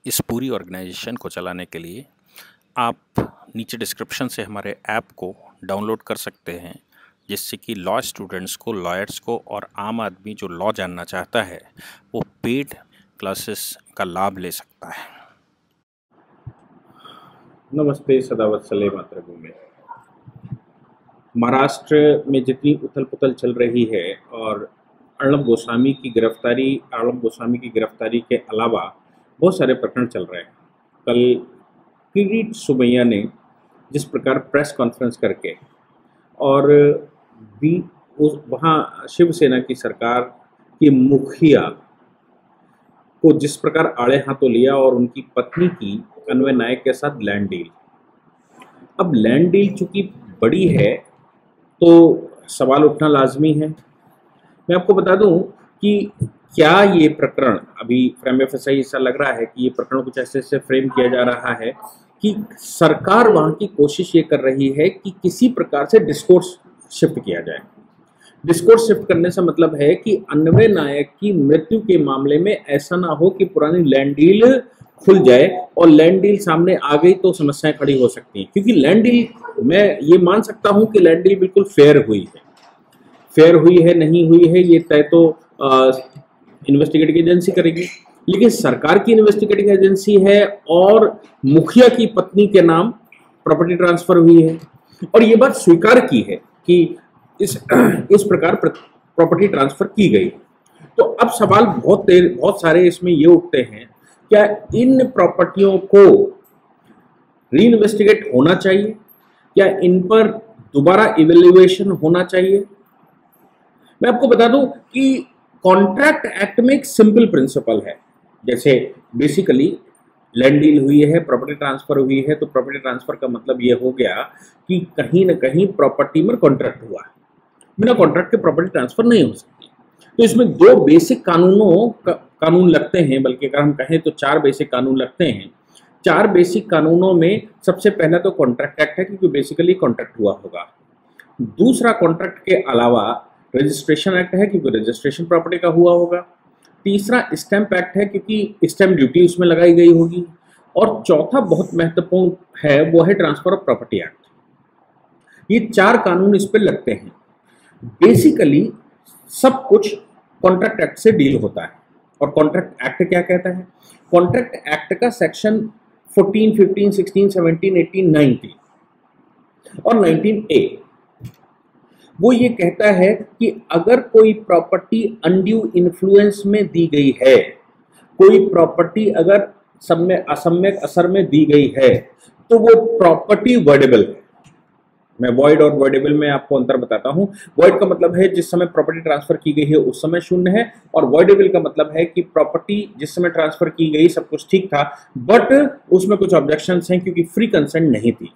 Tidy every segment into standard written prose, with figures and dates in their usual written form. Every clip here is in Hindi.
इस पूरी ऑर्गेनाइजेशन को चलाने के लिए आप नीचे डिस्क्रिप्शन से हमारे ऐप को डाउनलोड कर सकते हैं, जिससे कि लॉ स्टूडेंट्स को, लॉयर्स को और आम आदमी जो लॉ जानना चाहता है वो पेड क्लासेस का लाभ ले सकता है। नमस्ते, सदावत्सले मातृभूमि। महाराष्ट्र में जितनी उथल पुथल चल रही है और अर्णब गोस्वामी की गिरफ्तारी के अलावा बहुत सारे प्रकरण चल रहे हैं। कल किरीट सोमैया ने जिस प्रकार प्रेस कॉन्फ्रेंस करके और भी वहाँ शिवसेना की सरकार की मुखिया को जिस प्रकार आड़े हाथों लिया और उनकी पत्नी की अन्वय नायक के साथ लैंड डील। अब लैंड डील चूंकि बड़ी है तो सवाल उठना लाजमी है। मैं आपको बता दूं कि क्या ये प्रकरण अभी फ्रेम एफएसआई ऐसा लग रहा है कि ये प्रकरण कुछ ऐसे फ्रेम किया जा रहा है कि सरकार वहां की कोशिश ये कर रही है कि किसी प्रकार से डिस्कोर्स शिफ्ट किया जाए। डिस्कोर्स शिफ्ट करने से मतलब है कि अन्वय नायक की मृत्यु के मामले में ऐसा ना हो कि पुरानी लैंड डील खुल जाए, और लैंड डील सामने आ गई तो समस्याएं खड़ी हो सकती हैं। क्योंकि लैंड डील मैं ये मान सकता हूं कि लैंड डील बिल्कुल फेयर हुई है नहीं हुई है ये तय तो इन्वेस्टिगेटिंग एजेंसी करेगी, लेकिन सरकार की इन्वेस्टिगेटिंग एजेंसी है और मुखिया की पत्नी के नाम प्रॉपर्टी ट्रांसफर हुई है और ये बात स्वीकार की है कि इस प्रकार प्रॉपर्टी ट्रांसफर की गई। तो अब सवाल बहुत सारे इसमें ये उठते हैं, क्या इन प्रॉपर्टियों को रीइन्वेस्टिगेट होना चाहिए, क्या इन पर दोबारा इवैल्यूएशन होना चाहिए। मैं आपको बता दूं कि कॉन्ट्रैक्ट एक्ट में एक सिंपल प्रिंसिपल है। जैसे बेसिकली लैंड डील हुई है, प्रॉपर्टी ट्रांसफर हुई है, तो प्रॉपर्टी ट्रांसफर का मतलब ये हो गया कि कहीं ना कहीं प्रॉपर्टी में कॉन्ट्रैक्ट हुआ, बिना कॉन्ट्रैक्ट के प्रॉपर्टी ट्रांसफर नहीं हो सकती। तो इसमें दो बेसिक कानून लगते हैं, बल्कि अगर हम कहें तो चार बेसिक कानून लगते हैं। चार बेसिक कानूनों में सबसे पहला तो कॉन्ट्रैक्ट एक्ट है, क्योंकि बेसिकली कॉन्ट्रैक्ट हुआ होगा। दूसरा कॉन्ट्रैक्ट के अलावा रजिस्ट्रेशन एक्ट है, क्योंकि रजिस्ट्रेशन प्रॉपर्टी का हुआ होगा। तीसरा स्टैंप एक्ट है, क्योंकि स्टैंप ड्यूटी उसमें लगाई गई होगी। और चौथा बहुत महत्वपूर्ण है, वो है ट्रांसफर ऑफ प्रॉपर्टी एक्ट। ये चार कानून इस पर लगते हैं। बेसिकली सब कुछ कॉन्ट्रैक्ट एक्ट से डील होता है। और कॉन्ट्रैक्ट एक्ट क्या कहता है? कॉन्ट्रैक्ट एक्ट का सेक्शन 14, 15, 16, 17, 18, 19 और 19A वो ये कहता है कि अगर कोई प्रॉपर्टी अनड्यू इन्फ्लुएंस में दी गई है, कोई प्रॉपर्टी अगर असम्यक असर में दी गई है, तो वो प्रॉपर्टी वर्डेबल है। मैं वॉइड और वर्डेबल में आपको अंतर बताता हूं। वॉइड का मतलब है जिस समय प्रॉपर्टी ट्रांसफर की गई है उस समय शून्य है, और वर्डेबल का मतलब है कि प्रॉपर्टी जिस समय ट्रांसफर की गई सब कुछ ठीक था, बट उसमें कुछ ऑब्जेक्शंस हैं क्योंकि फ्री कंसेंट नहीं थी।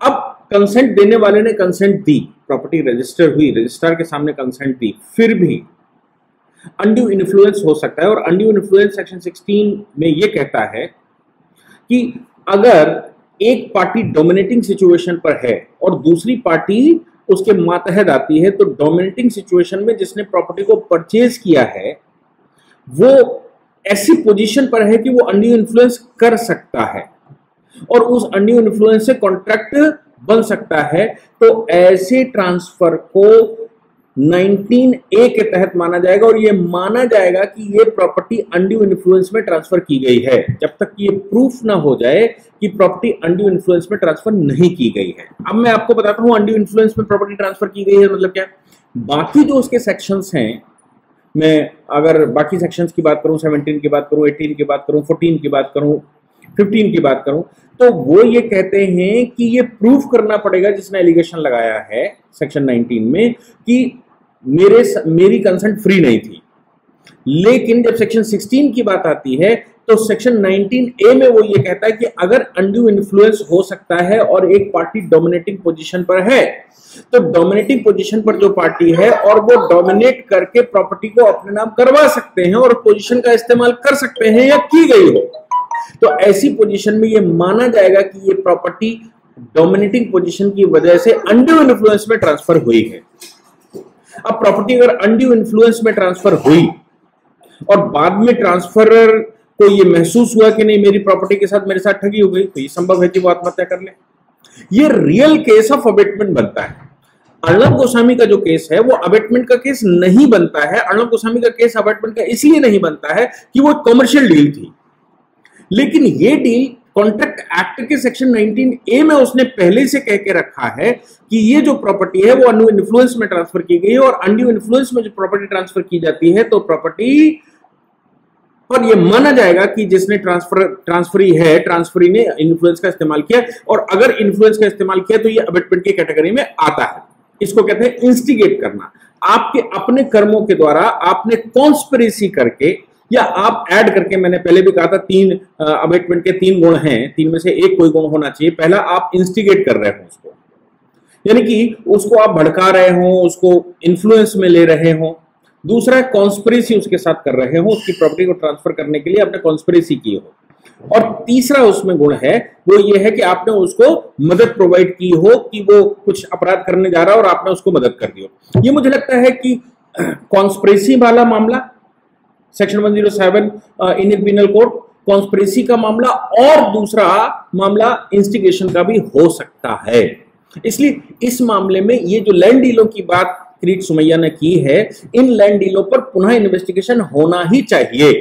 अब कंसेंट देने वाले ने कंसेंट दी, प्रॉपर्टी रजिस्टर हुई, रजिस्ट्रार के सामने कंसेंट दी, फिर भी अनड्यू इन्फ्लुएंस हो सकता है। और अनड्यू इन्फ्लुएंस सेक्शन 16 में यह कहता है कि अगर एक पार्टी डोमिनेटिंग सिचुएशन पर है और दूसरी पार्टी उसके मातहत आती है, तो डोमिनेटिंग सिचुएशन में जिसने प्रॉपर्टी को परचेज किया है वो ऐसी पोजीशन पर है कि वो अनड्यू इन्फ्लुएंस कर सकता है और उस अनड्यू इन्फ्लुएंस से कॉन्ट्रैक्ट बन सकता है। तो ऐसे ट्रांसफर को 19A के तहत माना जाएगा, और ये माना जाएगा कि ये प्रॉपर्टी अनड्यू इन्फ्लुएंस में ट्रांसफर की गई है, जब तक ये प्रूफ ना हो जाए कि प्रॉपर्टी अनड्यू इन्फ्लुएंस में ट्रांसफर नहीं की गई है। अब मैं आपको बताता हूं अनड्यू इन्फ्लुएंस में प्रॉपर्टी ट्रांसफर की गई है मतलब क्या। बाकी जो उसके सेक्शंस हैं, मैं अगर बाकी सेक्शंस की बात करूं, 17 की बात करूं, 18 की बात करूं, 14 की बात करूं, 15 की बात करूं, तो वो ये कहते हैं कि ये प्रूफ करना पड़ेगा जिसने एलिगेशन लगाया है सेक्शन 19 में कि मेरी कंसेंट फ्री नहीं थी। लेकिन जब सेक्शन 16 की बात आती है तो सेक्शन 19A में वो ये कहता है कि अगर अनड्यू इन्फ्लुएंस हो सकता है और एक पार्टी डोमिनेटिंग पोजीशन पर है, तो डोमिनेटिंग पोजीशन पर जो पार्टी है और वो डोमिनेट करके प्रॉपर्टी को अपने नाम करवा सकते हैं और पोजीशन का इस्तेमाल कर सकते हैं या की गई हो, तो ऐसी पोजीशन में ये माना जाएगा कि ये प्रॉपर्टी डोमिनेटिंग पोजीशन की वजह से अनड्यू इन्फ्लुएंस में ट्रांसफर हुई है। अब प्रॉपर्टी अगर अनड्यू इन्फ्लुएंस में ट्रांसफर हुई और बाद में ट्रांसफरर को ये महसूस हुआ कि नहीं मेरी प्रॉपर्टी के साथ मेरे साथ ठगी हो गई, तो ये संभव है कि वो आत्महत्या कर ले। ये रियल केस ऑफ अबेटमेंट बनता है। अर्णब गोस्वामी का जो केस है वो अबेटमेंट का केस नहीं बनता है। अर्णब गोस्वामी का केस अबेटमेंट का इसलिए नहीं बनता है कि वो कमर्शियल डील थी, लेकिन ये डील कॉन्ट्रैक्ट एक्ट के सेक्शन 19A में उसने पहले से कह के रखा है कि ये जो प्रॉपर्टी है वो अनड्यू इन्फ्लुएंस में ट्रांसफर की गई है, और अनड्यू इन्फ्लुएंस में जो प्रॉपर्टी ट्रांसफर की जाती है तो प्रॉपर्टी पर ये माना जाएगा कि जिसने ट्रांसफरी ने इन्फ्लुएंस का इस्तेमाल किया, और अगर इन्फ्लुएंस का इस्तेमाल किया तो ये अबेटमेंट की कैटेगरी में आता है। इसको कहते हैं इंस्टिगेट करना। आपके अपने कर्मों के द्वारा आपने कॉन्स्पिरेसी करके या आप ऐड करके, मैंने पहले भी कहा था तीन अबेटमेंट के तीन गुण हैं, तीन में से एक कोई गुण होना चाहिए। पहला, आप इंस्टिगेट कर रहे हो उसको, यानी कि उसको आप भड़का रहे हो, उसको इन्फ्लुएंस में ले रहे हो। दूसरा, कॉन्स्पिरेसी उसके साथ कर रहे हो, उसकी प्रॉपर्टी को ट्रांसफर करने के लिए आपने कॉन्स्पिरेसी की हो। और तीसरा उसमें गुण है वो ये है कि आपने उसको मदद प्रोवाइड की हो कि वो कुछ अपराध करने जा रहा है और आपने उसको मदद कर दी हो। ये मुझे लगता है कि कॉन्स्पिरेसी वाला मामला section 107 Indian penal code, conspiracy का मामला, और दूसरा मामला इंस्टिगेशन का भी हो सकता है। इसलिए इस मामले में ये जो लैंड डीलों की बात किरीट सुमैया ने की है, इन लैंड डीलों पर पुनः इन्वेस्टिगेशन होना ही चाहिए।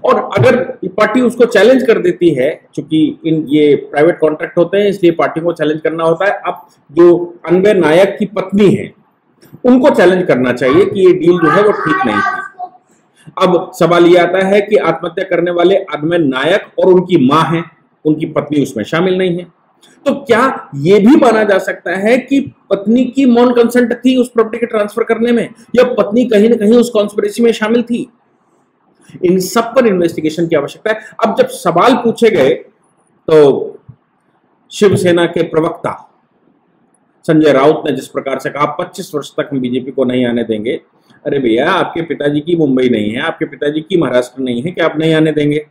और अगर पार्टी उसको चैलेंज कर देती है, क्योंकि ये प्राइवेट कॉन्ट्रैक्ट होते हैं इसलिए पार्टी को चैलेंज करना होता है। अब जो अन्वय नायक की पत्नी है उनको चैलेंज करना चाहिए कि ये डील जो है वो ठीक नहीं थी। अब सवाल ये आता है कि आत्महत्या करने वाले अन्वय नायक और उनकी मां है, उनकी पत्नी उसमें शामिल नहीं है, तो क्या यह भी माना जा सकता है कि पत्नी की मौन कंसेंट थी उस प्रॉपर्टी के ट्रांसफर करने में, या पत्नी कहीं ना कहीं उस कॉन्स्पिरेसी में शामिल थी? इन सब पर इन्वेस्टिगेशन की आवश्यकता है। अब जब सवाल पूछे गए तो शिवसेना के प्रवक्ता संजय राउत ने जिस प्रकार से कहा 25 वर्ष तक हम बीजेपी को नहीं आने देंगे, अरे भैया आपके पिताजी की मुंबई नहीं है, आपके पिताजी की महाराष्ट्र नहीं है कि आप नहीं आने देंगे?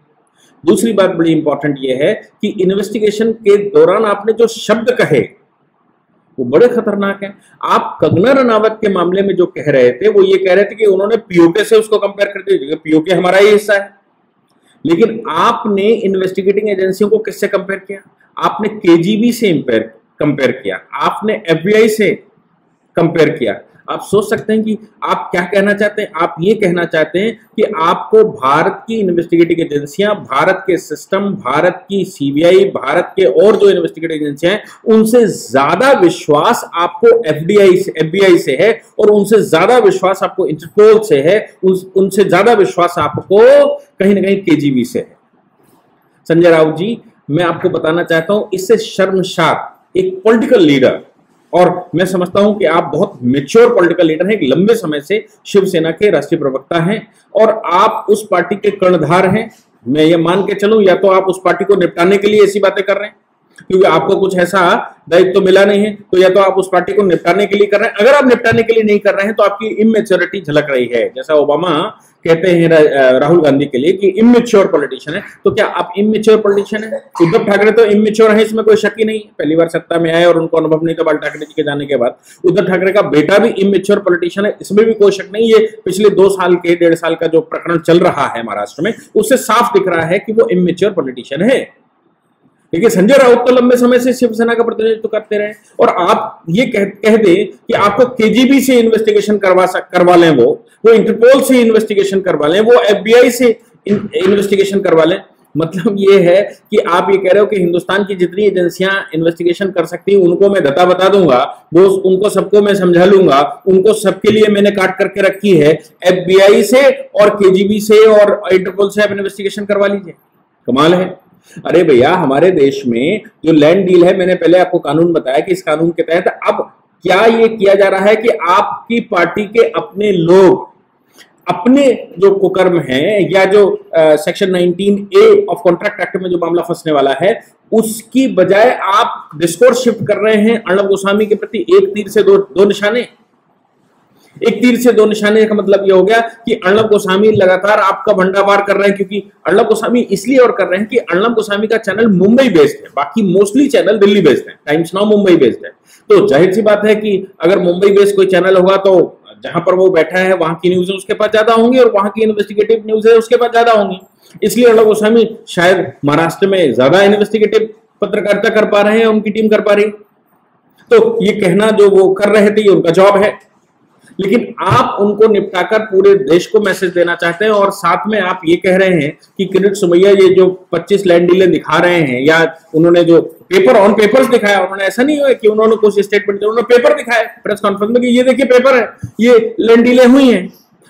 दूसरी बात बड़ी इंपॉर्टेंट यह है कि इन्वेस्टिगेशन के दौरान आपने जो शब्द कहे वो बड़े खतरनाक हैं। आप कंगना रनावत के मामले में जो कह रहे थे वो ये कह रहे थे कि उन्होंने पीओके से उसको कंपेयर कर दिया, पीओके हमारा ही हिस्सा है। लेकिन आपने इन्वेस्टिगेटिंग एजेंसियों को किससे कंपेयर किया? आपने केजीबी से कंपेयर किया, आपने एफबीआई से कंपेयर किया। आप सोच सकते हैं कि आप क्या कहना चाहते हैं? आप ये कहना चाहते हैं कि आपको भारत की इन्वेस्टिगेटिव एजेंसियां, भारत के सिस्टम, भारत की सीबीआई, भारत के और जो इन्वेस्टिगेटिव एजेंसियां हैं उनसे ज्यादा विश्वास आपको एफबीआई से है, और उनसे ज्यादा विश्वास आपको इंटरपोल से है, उनसे ज्यादा विश्वास आपको कहीं ना कहीं केजीबी से है। संजय राउत जी, मैं आपको बताना चाहता हूं, इससे शर्मसार एक पॉलिटिकल लीडर, और मैं समझता हूं कि आप बहुत मैच्योर पॉलिटिकल लीडर हैं, एक लंबे समय से शिवसेना के राष्ट्रीय प्रवक्ता हैं और आप उस पार्टी के कर्णधार हैं। मैं ये मान के चलूं, या तो आप उस पार्टी को निपटाने के लिए ऐसी बातें कर रहे हैं क्योंकि आपको कुछ ऐसा दायित्व तो मिला नहीं है, तो या तो आप उस पार्टी को निपटाने के लिए कर रहे हैं। अगर आप निपटाने के लिए नहीं कर रहे हैं तो आपकी इमेच्योरिटी झलक रही है, जैसा ओबामा कहते हैं राहुल गांधी के लिए कि इमेच्योर पॉलिटिशियन है। तो क्या आप इमेच्योर पॉलिटिशियन है? उद्धव ठाकरे तो इमेच्योर है, इसमें कोई शक ही नहीं। पहली बार सत्ता में आए और उनको अनुभव नहीं था बाल ठाकरे जी के जाने के बाद। उद्धव ठाकरे का बेटा भी इमेच्योर पॉलिटिशियन है, इसमें भी कोई शक नहीं। ये पिछले 2 साल के 1.5 साल का जो प्रकरण चल रहा है महाराष्ट्र में, उससे साफ दिख रहा है कि वो इमेच्योर पॉलिटिशियन है। देखिए, संजय राउत तो लंबे समय से शिवसेना का प्रतिनिधित्व करते रहे, और आप ये कह दें कि आपको केजीबी से इन्वेस्टिगेशन करवा लें, वो इंटरपोल से इन्वेस्टिगेशन करवा लें, वो एफबीआई से इन्वेस्टिगेशन करवा लें। मतलब ये है कि आप ये कह रहे हो कि हिंदुस्तान की जितनी एजेंसियां इन्वेस्टिगेशन कर सकती हैं उनको मैं दता बता दूंगा, वो उनको सबको मैं समझा लूंगा, उनको सबके लिए मैंने काट करके रखी है। एफबीआई से और केजीबी से और इंटरपोल से आप इन्वेस्टिगेशन करवा लीजिए। कमाल है। अरे भैया, हमारे देश में जो लैंड डील है, मैंने पहले आपको कानून बताया कि इस कानून के तहत अब क्या ये किया जा रहा है कि आपकी पार्टी के अपने लोग अपने जो कुकर्म है, या जो section 19A of contract act में जो मामला फंसने वाला है, उसकी बजाय आप डिस्कोर्स शिफ्ट कर रहे हैं अर्णब गोस्वामी के प्रति। एक तीर से दो निशाने। एक तीर से 2 निशाने का मतलब यह हो गया कि अर्णब गोस्वामी लगातार आपका भंडावार कर रहे हैं, क्योंकि अर्णब गोस्वामी इसलिए और कर रहे हैं कि अर्णब गोस्वामी का चैनल मुंबई बेस्ड है, बाकी मोस्टली चैनल दिल्ली बेस्ड है। टाइम्स नाउ मुंबई बेस्ड है, तो जाहिर सी बात है कि अगर मुंबई बेस्ड कोई चैनल होगा तो जहां पर वो बैठा है वहां की न्यूज उसके पास ज्यादा होंगी और वहां की इन्वेस्टिगेटिव न्यूज है उसके पास ज्यादा होंगी। इसलिए अर्णब गोस्वामी शायद महाराष्ट्र में ज्यादा इन्वेस्टिगेटिव पत्रकारिता कर पा रहे हैं, उनकी टीम कर पा रही। तो ये कहना जो वो कर रहे थे ये उनका जॉब है, लेकिन आप उनको निपटाकर पूरे देश को मैसेज देना चाहते हैं और साथ में आप ये कह रहे हैं कि किरीट सोमैया ये जो 25 लैंड डीलें दिखा रहे हैं या उन्होंने जो पेपर ऑन पेपर्स दिखाया, उन्होंने ऐसा नहीं हुआ कि उन्होंने कुछ स्टेटमेंट दिया, उन्होंने पेपर दिखाया प्रेस कॉन्फ्रेंस में कि ये देखिए पेपर है, ये लैंड डीलें हुई हैं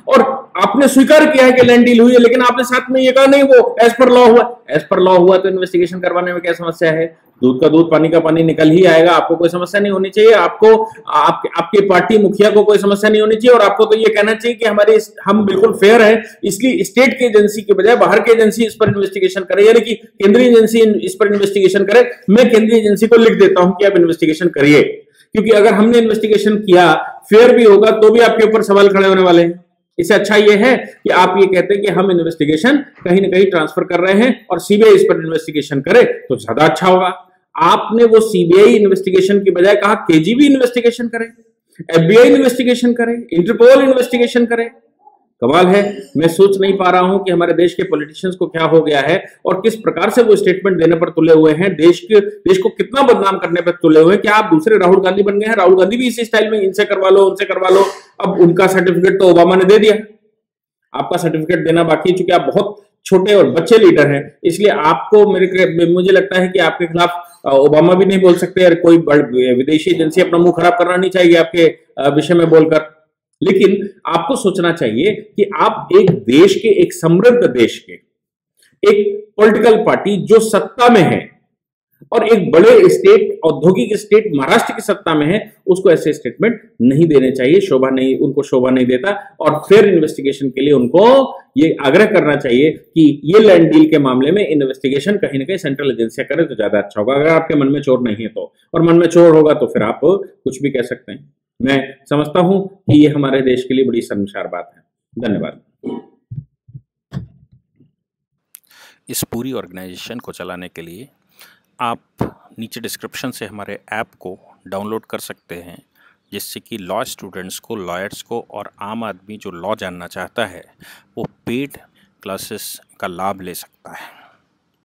और आपने स्वीकार किया है कि लैंड डील हुई है, लेकिन आपने साथ में ये कहा नहीं वो एज पर लॉ हुआ। एज पर लॉ हुआ तो इन्वेस्टिगेशन करवाने में क्या समस्या है? दूध का दूध पानी का पानी निकल ही आएगा, आपको कोई समस्या नहीं होनी चाहिए। आपको आपके पार्टी मुखिया को कोई समस्या नहीं होनी चाहिए और आपको तो ये कहना चाहिए कि हम बिल्कुल फेयर है, इसलिए स्टेट की एजेंसी के बजाय बाहर की एजेंसी इस पर इन्वेस्टिगेशन करे, यानी कि केंद्रीय एजेंसी इस पर इन्वेस्टिगेशन करे। मैं केंद्रीय एजेंसी को लिख देता हूं कि आप इन्वेस्टिगेशन करिए, क्योंकि अगर हमने इन्वेस्टिगेशन किया फेयर भी होगा तो भी आपके ऊपर सवाल खड़े होने वाले हैं। इससे अच्छा यह है कि आप ये कहते हैं कि हम इन्वेस्टिगेशन कहीं ना कहीं ट्रांसफर कर रहे हैं और सीबीआई इस पर इन्वेस्टिगेशन करे तो ज्यादा अच्छा होगा। आपने वो सीबीआई इन्वेस्टिगेशन की बजाय कहा केजीबी इन्वेस्टिगेशन करे, एफबीआई इन्वेस्टिगेशन करे, इंटरपोल इन्वेस्टिगेशन करे। कमाल है, मैं सोच नहीं पा रहा हूं कि हमारे देश के पॉलिटिशियंस को क्या हो गया है और किस प्रकार से वो स्टेटमेंट देने पर तुले हुए हैं, देश को कितना बदनाम करने पर तुले हुए हैं। क्या आप दूसरे राहुल गांधी बन गए हैं? राहुल गांधी भी इसी स्टाइल में इनसे करवा लो उनसे करवा लो। अब उनका सर्टिफिकेट तो ओबामा ने दे दिया, आपका सर्टिफिकेट देना बाकी, चूंकि आप बहुत छोटे और बच्चे लीडर हैं इसलिए आपको मुझे लगता है कि आपके खिलाफ ओबामा भी नहीं बोल सकते और कोई विदेशी एजेंसी अपना मुंह खराब करना नहीं चाहिए आपके विषय में बोलकर। लेकिन आपको सोचना चाहिए कि आप एक देश के, एक समृद्ध देश के एक पॉलिटिकल पार्टी जो सत्ता में है और एक बड़े स्टेट, औद्योगिक स्टेट महाराष्ट्र की सत्ता में है, उसको ऐसे स्टेटमेंट नहीं देने चाहिए, उनको शोभा नहीं देता। और फिर इन्वेस्टिगेशन के लिए उनको ये आग्रह करना चाहिए कि ये लैंड डील के मामले में इन्वेस्टिगेशन कहीं ना कहीं सेंट्रल एजेंसियां करें तो ज्यादा अच्छा होगा। अगर आपके मन में चोर नहीं है तो, और मन में चोर होगा तो फिर आप कुछ भी कह सकते हैं। मैं समझता हूं कि ये हमारे देश के लिए बड़ी शर्मसार बात है। धन्यवाद। इस पूरी ऑर्गेनाइजेशन को चलाने के लिए आप नीचे डिस्क्रिप्शन से हमारे ऐप को डाउनलोड कर सकते हैं, जिससे कि लॉ स्टूडेंट्स को, लॉयर्स को और आम आदमी जो लॉ जानना चाहता है वो पेड क्लासेस का लाभ ले सकता है।